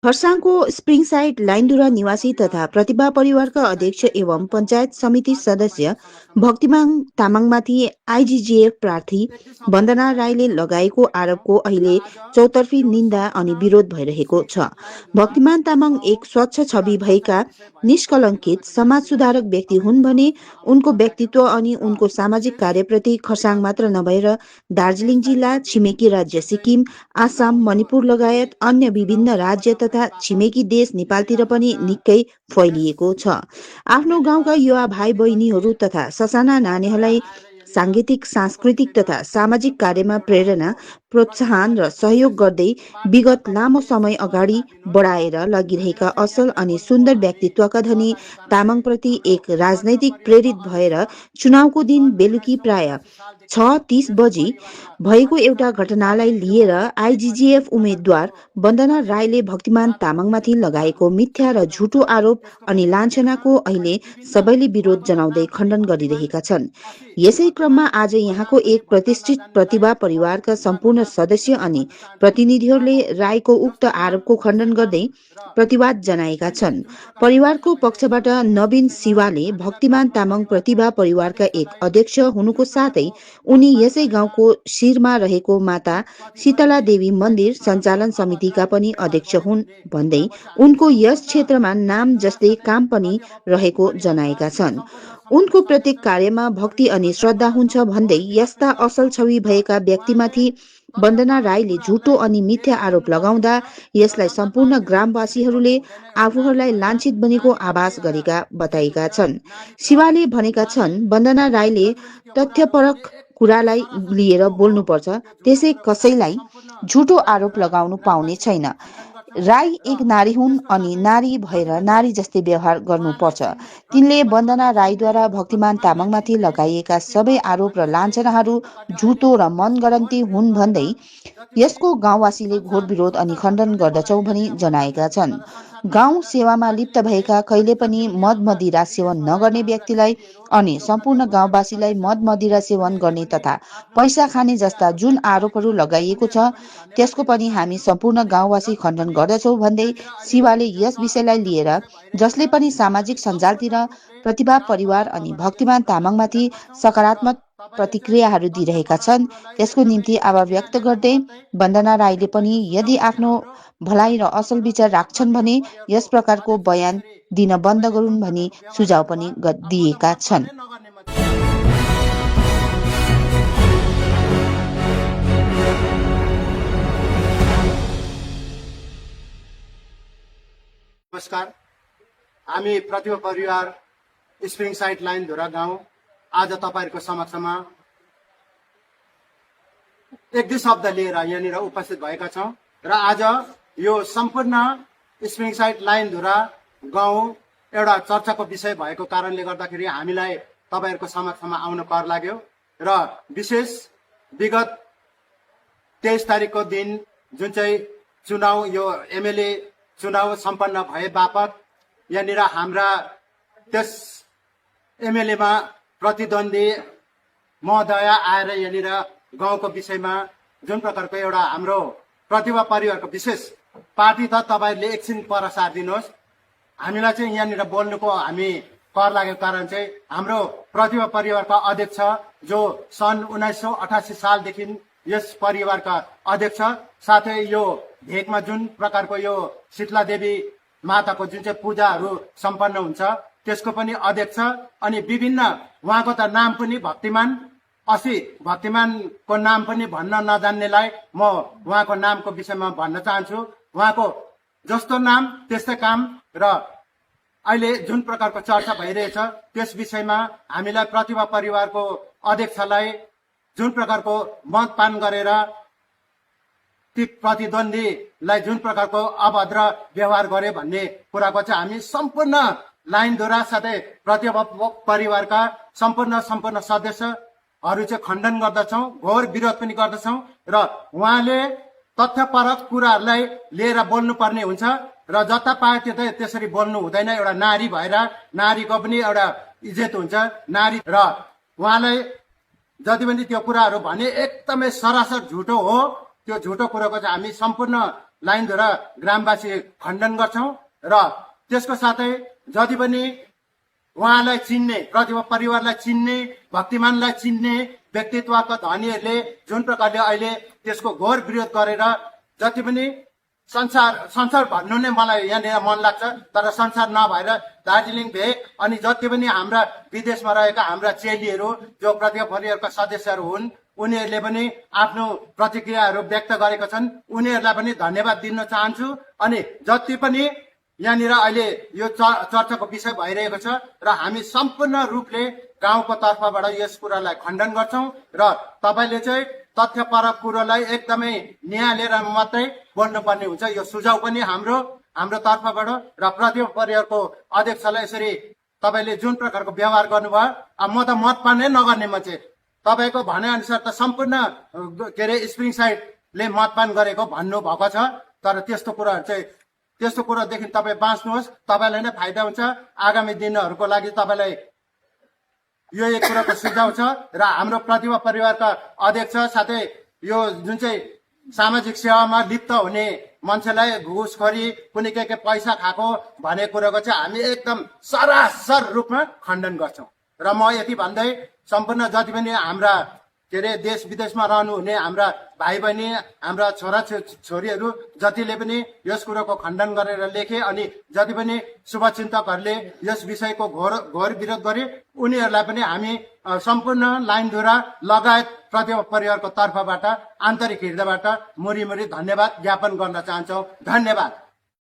खरसाङको स्प्रिङसाइड लाइनधुरा निवासी तथा प्रतिभा परिवारका अध्यक्ष एवं पञ्चायत समिति सदस्य भक्तिमान तामाङमाथि आइजिजिएफ प्रार्थी वन्दना राईले लगाएको आरोपको अहिले चौतर्फी निन्दा अनि विरोध भइरहेको छ। भक्तिमान तामाङ एक स्वच्छ छवि भएका निष्कलंकित समाज सुधारक व्यक्ति हुन् भने उनको व्यक्तित्व अनि उनको सामाजिक कार्यप्रति खरसाङ मात्र नभएर दार्जीलिङ जिल्ला, छिमेकी राज्य सिक्किम, आसाम, मणिपुर लगायत अन्य विभिन्न राज्य तथा छिमेकी देश नेपालतिर पनि निकै फैलिएको छ। आफ्नो गाउँका युवा भाइ बहिनीहरू तथा ससाना नानीहरूलाई सांगीतिक, सांस्कृतिक तथा सामाजिक कार्यमा प्रेरणा, प्रोत्साहन र सहयोग गर्दै विगत लामो समय अगाडि बढाएर लगिरहेका असल अनि सुन्दर व्यक्तित्वका धनी तामाङप्रति एक राजनैतिक प्रेरित भएर चुनावको दिन बेलुकी प्राय 6:30 बजी भएको एउटा घटनालाई लिएर आइजिजिएफ उम्मेद्वार वन्दना राईले भक्तिमान तामाङमाथि लगाएको मिथ्या र झुटो आरोप अनि लाञ्छनाको अहिले सबैले विरोध जनाउँदै खण्डन गरिरहेका छन्। यसै क्रममा आज यहाँको एक प्रतिष्ठित प्रतिभा परिवारका सम्पूर्ण सदस्य अनि प्रतिनिधिहरूले राईको उक्त आरोपको खण्डन गर्दै प्रतिवाद जनाएका छन्। परिवारको पक्षबाट नवीन शिवाले भक्तिमान तामाङ प्रतिभा परिवारका एक अध्यक्ष हुनुको साथै उनी यसै गाउँको शिरमा रहेको माता शीतला देवी मन्दिर सञ्चालन समितिका पनि अध्यक्ष हुन् भन्दै उनको यस क्षेत्रमा नाम जस्तै काम पनि रहेको जनाएका छन्। उनको प्रत्येक कार्यमा भक्ति अनि श्रद्धा हुन्छ भन्दै यस्ता असल छवि भएका व्यक्तिमाथि वन्दना राईले झुटो अनि मिथ्या आरोप लगाउँदा यसलाई सम्पूर्ण ग्रामवासीहरूले आफूहरूलाई लाञ्छित बनेको आभास गरेका बताएका छन्। शिवाले भनेका छन्, वन्दना राईले तथ्यपरक कुरालाई लिएर बोल्नुपर्छ, त्यसै कसैलाई झुटो आरोप लगाउनु पाउने छैन। राई एक नारी हुन् अनि नारी भएर नारी जस्तै व्यवहार गर्नुपर्छ। तिनले वन्दना राईद्वारा भक्तिमान तामाङमाथि लगाइएका सबै आरोप र लाञ्छनाहरू झुटो र मनगढन्ती हुन् भन्दै यसको गाउँवासीले घोर विरोध अनि खण्डन गर्दछौ भनी जनाएका छन्। गाउँ सेवामा लिप्त भएका, कहिले पनि मद मदिरा सेवन नगर्ने व्यक्तिलाई अनि सम्पूर्ण गाउँवासीलाई मद मदिरा सेवन गर्ने तथा पैसा खाने जस्ता जुन आरोपहरू लगाइएको छ त्यसको पनि हामी सम्पूर्ण गाउँवासी खण्डन गर्दछौ भन्दै शिवाले यस विषयलाई लिएर जसले पनि सामाजिक सञ्जालतिर प्रतिभा परिवार अनि भक्तिमान तामाङमाथि सकारात्मक प्रतिक्रियाहरू दिइरहेका छन् त्यसको निम्ति आभार व्यक्त गर्दै वन्दना राईले पनि यदि आफ्नो भलाइ र असल विचार राख्छन् भने यस प्रकारको बयान दिन बन्द गरून् भनी सुझाव पनि दिएका छन्। नमस्कार, हामी प्रतिभा परिवार स्प्रिङ साइड लाइन धुरा गाउँ आज तपाईहरुको समक्षमा एक दुई शब्द लिएर यहाँनिर उपस्थित भएका छौं र आज यो सम्पूर्ण स्प्रिङ साइड लाइन धुरा गाउँ एउटा चर्चाको विषय भएको कारणले गर्दाखेरि हामीलाई तपाईहरुको समक्षमा आउन कर लाग्यो र विशेष विगत 23 तारिखको दिन जुन चाहिँ चुनाव यो एमएलए चुनाव सम्पन्न भए बापत यहाँनिर हाम्रा त्यस एमएलएमा प्रतिद्वन्दी महोदय आएर यहाँनिर गाउँको विषयमा जुन प्रकारको एउटा हाम्रो प्रतिभा परिवारको विशेष पार्टी त तपाईहरुले एकछिन पर साथ दिनुहोस्, हामीलाई चाहिँ यहाँनिर बोल्नुको हामी कर लागेको कारण चाहिँ हाम्रो प्रतिभा परिवारका अध्यक्ष जो सन् 1988 सालदेखि यस परिवारका अध्यक्ष साथै यो भेकमा जुन प्रकारको यो शीतला देवी माताको जुन चाहिँ पूजाहरू सम्पन्न हुन्छ त्यसको पनि अध्यक्ष अनि विभिन्न उहाँको त नाम पनि भक्तिमानको नाम पनि भन्न नजान्नेलाई म उहाँको नामको विषयमा भन्न चाहन्छु। उहाँको जस्तो नाम त्यस्तै काम र अहिले जुन प्रकारको चर्चा भइरहेछ त्यस विषयमा हामीलाई प्रतिभा परिवारको अध्यक्षलाई जुन प्रकारको मतपान गरेर ती प्रतिद्वन्दीलाई जुन प्रकारको अभद्र व्यवहार गरे भन्ने कुराको चाहिँ हामी सम्पूर्ण लाइनद्वारा साथै प्रतिभा परिवारका सम्पूर्ण सदस्यहरू चाहिँ खण्डन गर्दछौं, घोर विरोध पनि गर्दछौं र उहाँले तथ्यपरक कुराहरूलाई लिएर बोल्नुपर्ने हुन्छ र जता पाए त्यतै त्यसरी बोल्नु हुँदैन। एउटा नारी भएर नारीको पनि एउटा इज्जत हुन्छ नारी र उहाँलाई जति पनि त्यो कुराहरू भने एकदमै सरासर झुटो हो। त्यो झुटो कुराको चाहिँ हामी सम्पूर्ण लाइनद्वारा ग्रामवासी खण्डन गर्छौं र त्यसको साथै जति पनि उहाँलाई चिन्ने, प्रतिभा परिवारलाई चिन्ने, भक्तिमानलाई चिन्ने व्यक्तित्वका धनीहरूले जुन प्रकारले अहिले त्यसको घोर विरोध गरेर जति पनि संसार भन्नु नै मलाई यहाँनिर मन लाग्छ, तर संसार नभएर दार्जिलिङ भेग अनि जति पनि हाम्रा विदेशमा रहेका हाम्रा चेलीहरू जो प्रतिभा परिवारका सदस्यहरू हुन् उनीहरूले पनि आफ्नो प्रतिक्रियाहरू व्यक्त गरेका छन्। उनीहरूलाई पनि धन्यवाद दिन चाहन्छु। अनि जति पनि यहाँनिर अहिले यो चर्चाको विषय भइरहेको छ र हामी सम्पूर्ण रूपले गाउँको तर्फबाट यस कुरालाई खण्डन गर्छौं र तपाईले चाहिँ तथ्यपरक कुरोलाई एकदमै निहालेर मात्रै बोल्नुपर्ने हुन्छ। यो सुझाव पनि हाम्रो तर्फबाट र प्रतिभा परिवारको अध्यक्षलाई यसरी तपाईले जुन प्रकारको व्यवहार गर्नुभयो, अब म त मतपान नै नगर्ने मान्छे, तपाईको भने अनुसार त सम्पूर्ण के अरे स्प्रिङ साइडले मतपान गरेको भन्नु भएको छ। तर त्यस्तो कुरादेखि तपाईँ बाँच्नुहोस्, तपाईँलाई नै फाइदा हुन्छ। आगामी दिनहरूको लागि तपाईँलाई यो एक कुराको सुझाव छ र हाम्रो प्रतिभा परिवारका अध्यक्ष साथै यो जुन चाहिँ सामाजिक सेवामा लिप्त हुने मान्छेलाई घुसखोरी कुनै के पैसा खाएको भन्ने कुराको चाहिँ हामी एकदम सरासर रूपमा खण्डन गर्छौं। र म यति भन्दै सम्पूर्ण जति पनि हाम्रा के अरे देश विदेशमा रहनुहुने हाम्रा भाइ बहिनी, हाम्रा छोरा छोरीहरू जतिले पनि यस कुरोको खण्डन गरेर लेखे अनि जति पनि शुभचिन्तकहरूले यस विषयको घोर विरोध गरे उनीहरूलाई पनि हामी सम्पूर्ण लाइनधुरा लगायत प्रतिभा परिवारको तर्फबाट आन्तरिक हृदयबाट मुरी धन्यवाद ज्ञापन गर्न चाहन्छौँ। धन्यवाद।